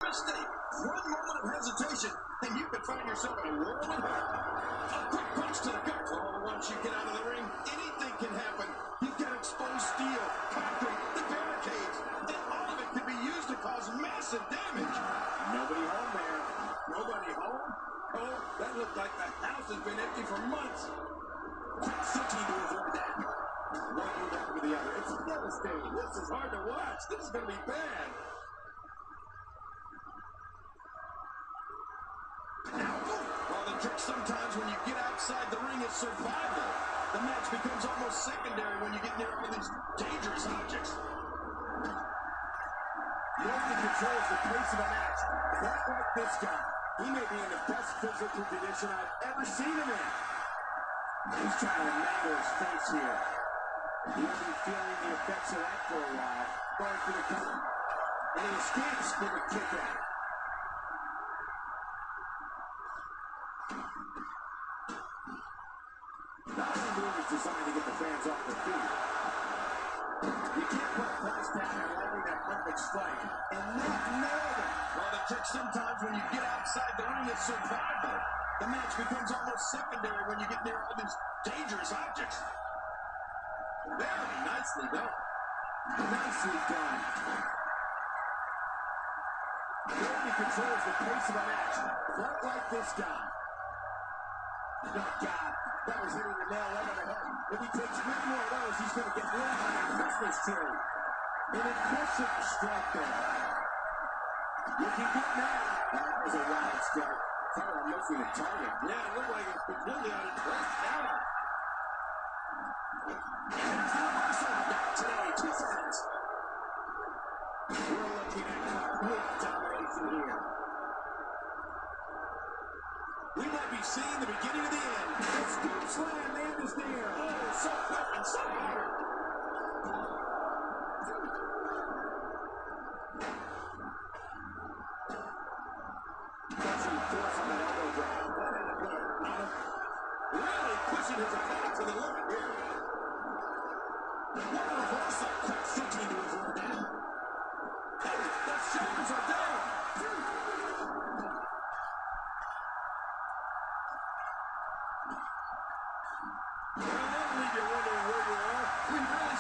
Mistake. One moment of hesitation, and you could find yourself in a world of hurt. A quick punch to the gut. Oh, once you get out of the ring, anything can happen. You've got exposed steel, concrete, the barricades, and all of it can be used to cause massive damage. Nobody home there. Nobody home? Oh, that looked like the house has been empty for months. Quick thinking to avoid that. One move after the other. It's devastating. This is hard to watch. This is going to be bad. Well, the trick sometimes when you get outside the ring is survival. The match becomes almost secondary when you get near all these dangerous objects. Nobody controls the pace of a match quite like this guy. He may be in the best physical condition I've ever seen him in. He's trying to mangle his face here. He'll be feeling the effects of that for a while. Going for the cover. And he escapes for the kick out. The whole move is designed to get the fans off their feet. You can't put a price tag on landing that perfect strike and not nail that. Well, the trick sometimes when you get outside the ring is survival. The match becomes almost secondary when you get near all these dangerous objects. Very nicely done. Nicely done. Nobody controls the pace of a match quite like this guy. Oh, God. That was hitting the nail right on the head. If he takes one more of those, he's going to get one on the Christmas tree. An impressive strike there. Looking good now. That was a wild strike. Tyler missing the target. Yeah, it looked like it was completely out of place. Down. And there's the reversal. Not today. 2 seconds. We're looking at complete domination here. We might be seeing the beginning of the end. Let's do slam, and is there. Oh, so quick and so hard. Pushing force on that elbow drop. That ended good. Really pushing his opponent to the limit here. What a reversal. Quick thinking to avoid that. Hey, the shoulders are down.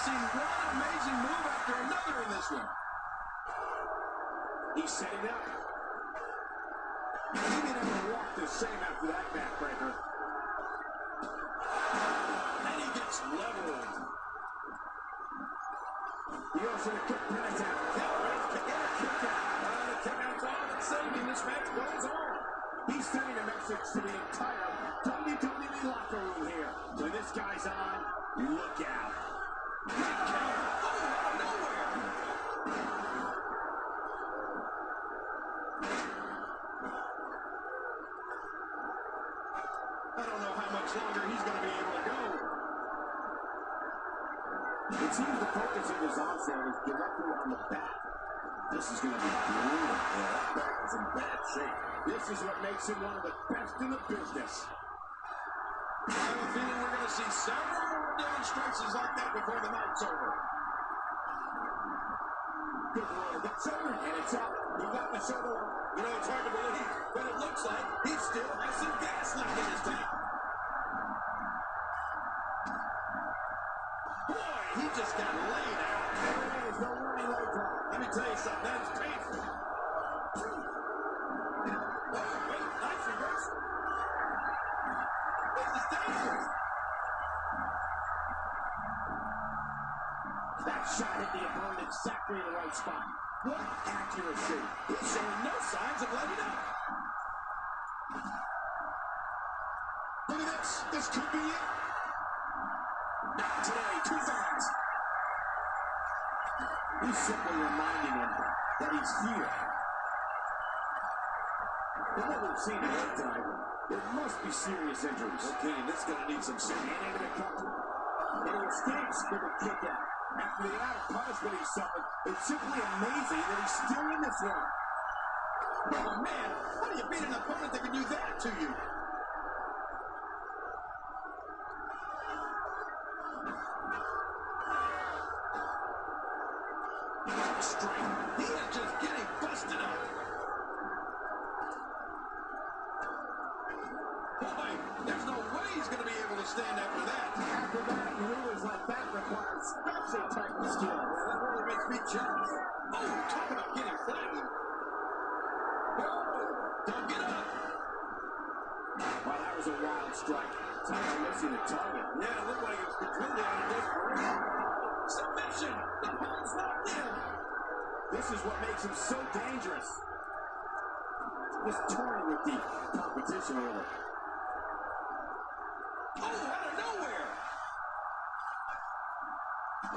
Seen one amazing move after another in this one. He's setting up. He may never walk the same after that backbreaker. And he gets leveled. He goes to the quick pin attack. To get a kick out. The kick out's all that's saving. This match goes on. He's sending a message to the entire WWE locker room here. When this guy's on, look out. Quick counter. Oh, out of nowhere. I don't know how much longer he's going to be able to go. It seems the focus of his onset is directly on the back. This is going to be brutal. Yeah, that back is in bad shape. This is what makes him one of the best in the business. I have a feeling we're going to see several more demonstrations like that before the night's over. Good boy, that's over, and it's out. He got the shoulder up. You know, it's hard to believe, but it looks like he still has some gas left in his tank. Boy, he just got laid out. There's no running over. Let me tell you something, that's painful. Oh, wait, nice reversal. This is dangerous. That shot hit the opponent exactly in the right spot. What accuracy. He's showing no signs of letting up. Look at this. This could be it. Not today. Too fast. He's simply reminding him that he's here. From what we've seen ahead tonight, there must be serious injuries. Okay, and this is going to need some serious. And into the cover. And he escapes with a kick out. After the amount of punishment he suffered, it's simply amazing that he's still in this one. Oh, man, how do you beat an opponent that can do that to you? Strength. He is just getting busted up. withstand after that. Acrobatic maneuvers like that require special type of skill. That really makes me jealous. Oh, talk about getting flattened. Oh, don't get up. Wow, that was a wild strike. Talk about missing the target. Yeah, it looked like it was completely out of desperation. Submission. The hold's locked in. This is what makes him so dangerous. Just toying with the competition a little. Oh, out of nowhere.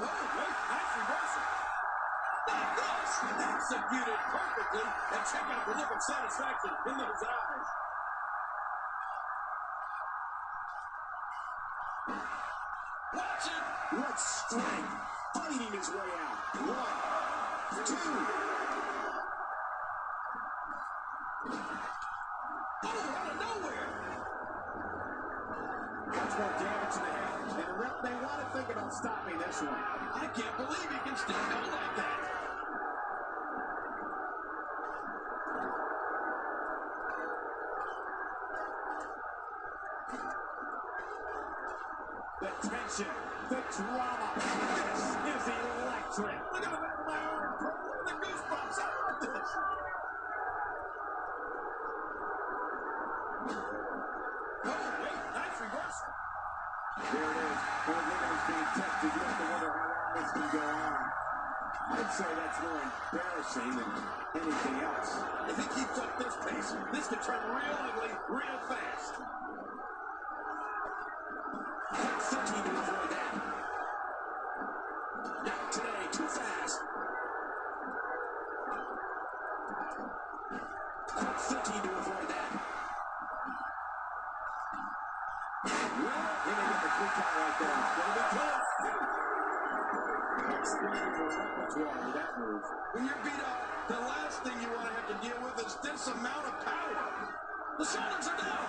Oh, wait, nice reversal. Not this. Executed perfectly. And check out the look of satisfaction in those eyes. Watch it. What strength. Fighting his way out. 1, 2. Oh, out of nowhere. Much more damage to the head. And the ref may want to think about stopping this one. I can't believe he can still go like that. The tension, the drama. This is electric. Look at the back of my arm. Look at the goosebumps. I love this. Oh, wait, nice reversal. There it is. When the winner is being tested, you have to wonder how long this can go on. I'd say that's more embarrassing than anything else. If he keeps up this pace, this could turn real ugly real fast. Searching to avoid that. Not today, too fast. Searching to avoid that. Well, he didn't get the quick count right there. Gonna be close. Expanding the repertoire with that move. When you're beat up, the last thing you want to have to deal with is this amount of power. The shoulders are down.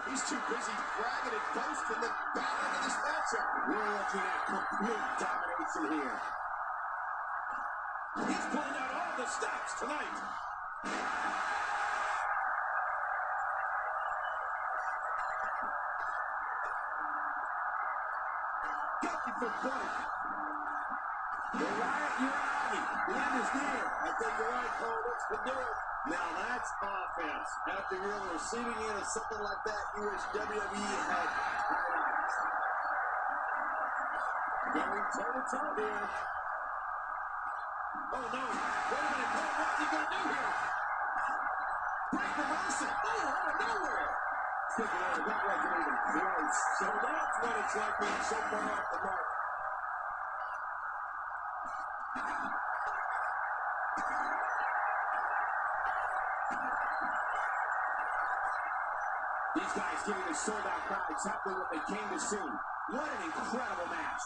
He's too busy bragging and boasting and battling in this matchup. We're looking at complete domination here. He's pulling out all the stops tonight. Going for both. Wyatt, Uranagi. The end is near. I think you're right, Cole. This can do it. Now that's offense. After you're on the receiving end of something like that, you wish WWE had highlights. Going toe-to-toe here. Oh, no. Wait a minute. What's he going to do here? Great reversal. Oh, out of nowhere. That wasn't even close. So that's what it's like being so far off the mark. These guys giving the sold-out crowd exactly what they came to see. What an incredible match.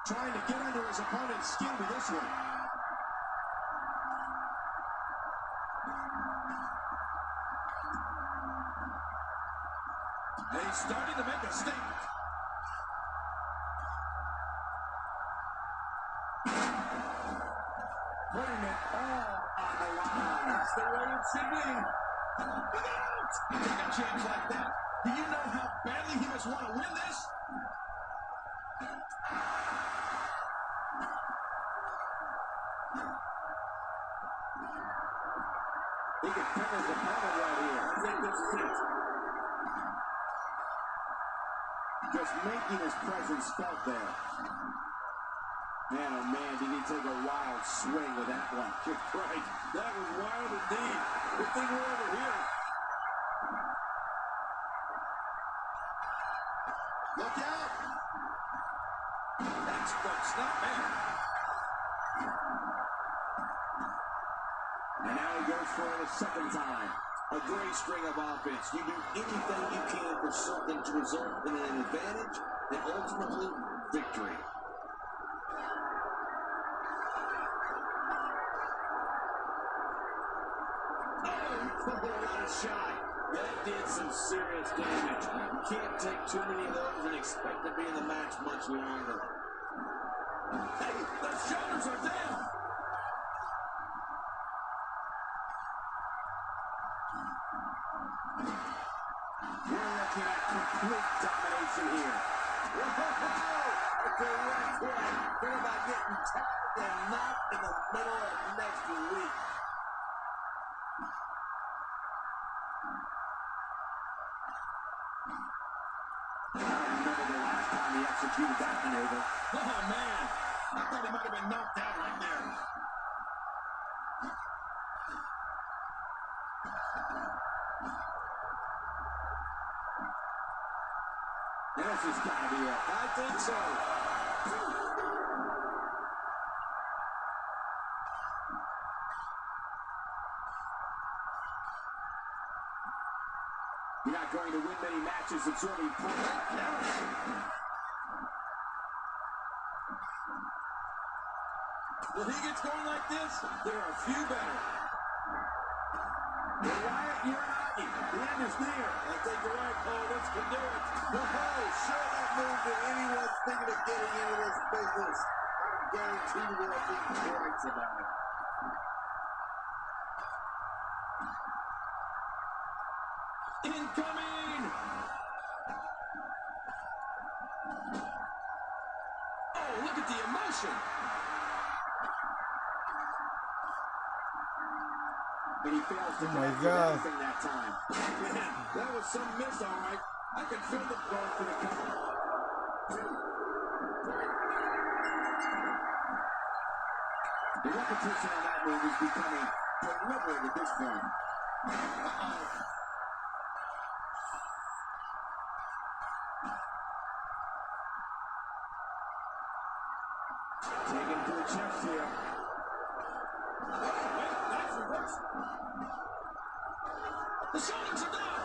Trying to get under his opponent's skin with this one. And he's starting to make a statement. Putting it all on the line. That's the way it should be. Look out! Take a chance like that. Do you know how badly he must want to win this? He can pin his opponent right here. I think this is it. Just making his presence felt there. Man, oh man, did he take a wild swing with that one. You're right. That was wild indeed. Good thing we're over here. Look out! That's front snap, man. And now he goes for it a second time. A great string of offense. You do anything you can for something to result in an advantage and ultimately victory. Oh, what a shot. That did some serious damage. You can't take too many of those and expect to be in the match much longer. Hey, the shoulders are down. We're looking at complete domination here. Whoa! A direct hit. They're about getting tagged and knocked in the middle of next week. I don't remember the last time he executed that maneuver. Oh, man. I thought he might have been knocked out right there. This has got to be it. I think so. You're not going to win many matches. It's really important. When he gets going like this, there are a few better. Wyatt, you're out. The end is near. I think you're right, Cole. This can do it. Whoa, show that move to anyone thinking of getting into this business. I guarantee you they'll think twice about it. Incoming! Oh, look at the emotion. And he fails to my connect with God. anything that time. Man, that was some miss, all right. I can feel the going for the cover. The repetition on that move is becoming deliberate at this point. Taken to the chest here. Wait, nice reverse. The shoulders are down.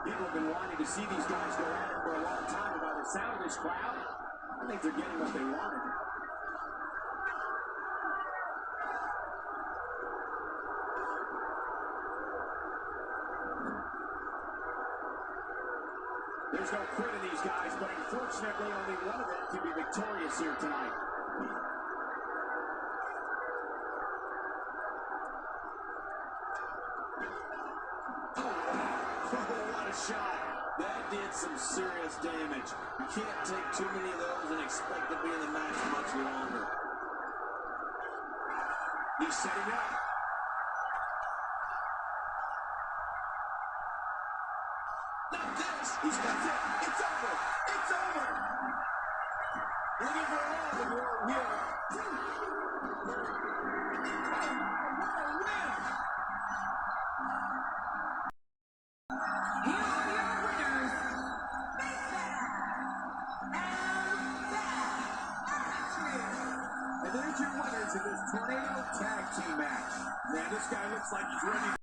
People have been wanting to see these guys go at it for a long time. By the sound of this crowd, I think they're getting what they wanted. There's no quit in these guys, but unfortunately only one of them can be victorious here tonight. Oh, what a shot. That did some serious damage. You can't take too many of those and expect to be in the match much longer. He's setting up. Not this. He's got it. It's over. It's over. Looking for another world here. What a win. Here are your winners, Big Bad and Bad Attitude. And there's your winners in this Tornado Tag Team match. Man, this guy looks like he's ready.